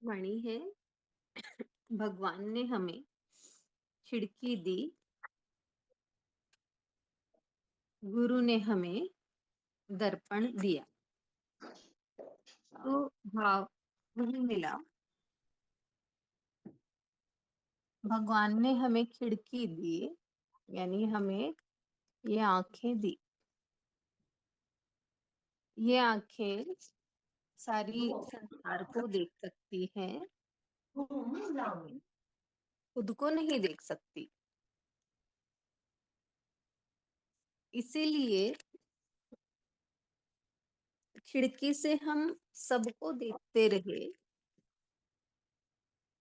वाणी है। भगवान ने हमें खिड़की दी, गुरु ने हमें दर्पण दिया। तो भाव वही मिला। भगवान ने हमें खिड़की दी, यानी हमें ये आंखें दी। ये आंखें सारी संसार को देख सकती हैं, खुद को नहीं देख सकती। इसीलिए खिड़की से हम सबको देखते रहे,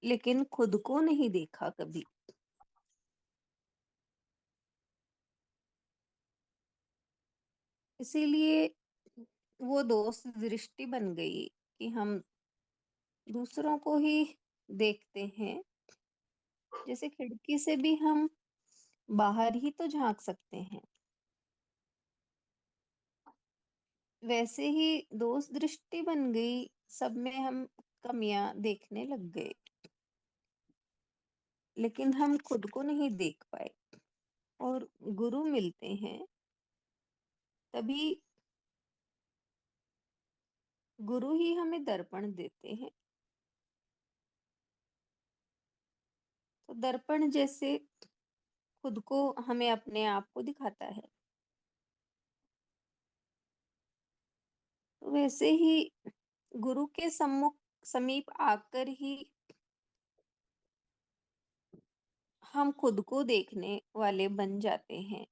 लेकिन खुद को नहीं देखा कभी। इसीलिए वो दोस्त दृष्टि बन गई कि हम दूसरों को ही देखते हैं। जैसे खिड़की से भी हम बाहर ही तो झांक सकते हैं, वैसे ही दोस्त दृष्टि बन गई। सब में हम कमियां देखने लग गए, लेकिन हम खुद को नहीं देख पाए। और गुरु मिलते हैं तभी गुरु ही हमें दर्पण देते हैं। तो दर्पण जैसे खुद को हमें अपने आप को दिखाता है, तो वैसे ही गुरु के समीप आकर ही हम खुद को देखने वाले बन जाते हैं।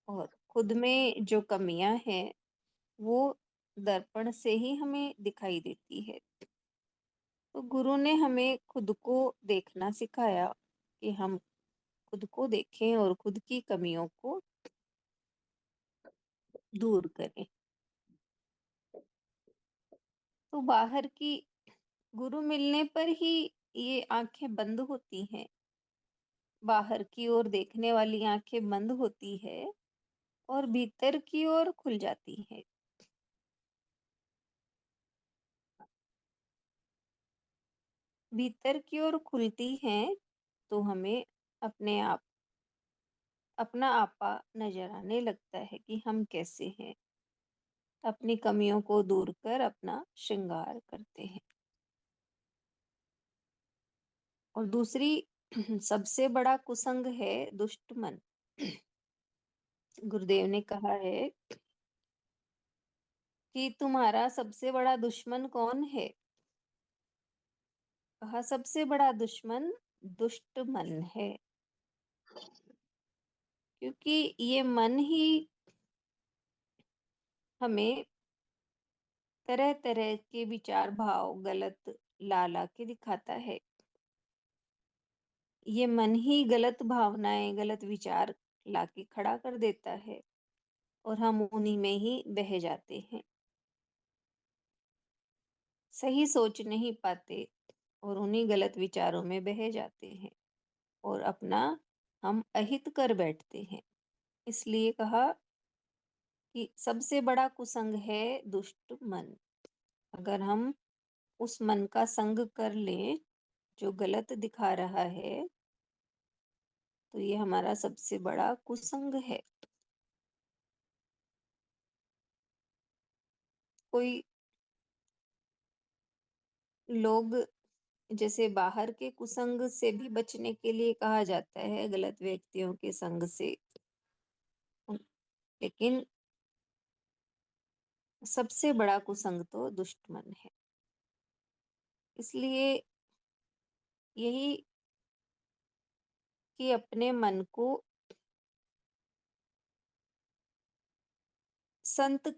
और खुद में जो कमियां हैं वो दर्पण से ही हमें दिखाई देती है। तो गुरु ने हमें खुद को देखना सिखाया कि हम खुद को देखें और खुद की कमियों को दूर करें। तो बाहर की गुरु मिलने पर ही ये आंखें बंद होती हैं, बाहर की ओर देखने वाली आंखें बंद होती है और भीतर की ओर खुल जाती है। भीतर की ओर खुलती हैं तो हमें अपने आप अपना आपा नजर आने लगता है कि हम कैसे हैं। अपनी कमियों को दूर कर अपना श्रृंगार करते हैं। और दूसरी सबसे बड़ा कुसंग है दुष्ट मन। गुरुदेव ने कहा है कि तुम्हारा सबसे बड़ा दुश्मन कौन है? कहा सबसे बड़ा दुश्मन दुष्ट मन है, क्योंकि ये मन ही हमें तरह तरह के विचार भाव गलत ला ला के दिखाता है। ये मन ही गलत भावनाएं गलत विचार लाके खड़ा कर देता है और हम उन्हीं में ही बह जाते हैं, सही सोच नहीं पाते और उन्हीं गलत विचारों में बह जाते हैं और अपना हम अहित कर बैठते हैं। इसलिए कहा कि सबसे बड़ा कुसंग है दुष्ट मन। अगर हम उस मन का संग कर लें जो गलत दिखा रहा है, तो ये हमारा सबसे बड़ा कुसंग है। कोई लोग जैसे बाहर के कुसंग से भी बचने के लिए कहा जाता है, गलत व्यक्तियों के संग से, लेकिन सबसे बड़ा कुसंग तो दुष्ट मन है। इसलिए यही कि अपने मन को संत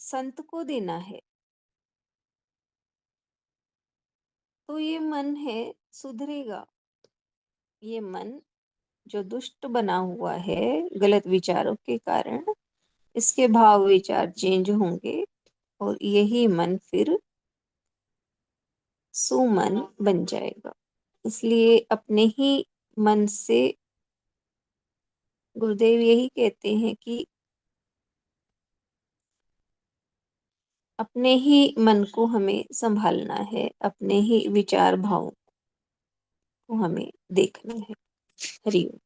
संत को देना है। तो ये मन है सुधरेगा। ये मन जो दुष्ट बना हुआ है गलत विचारों के कारण, इसके भाव विचार चेंज होंगे और यही मन फिर सुमन बन जाएगा। इसलिए अपने ही मन से गुरुदेव यही कहते हैं कि अपने ही मन को हमें सँभालना है, अपने ही विचार भावों को हमें देखना है। हरि ओम।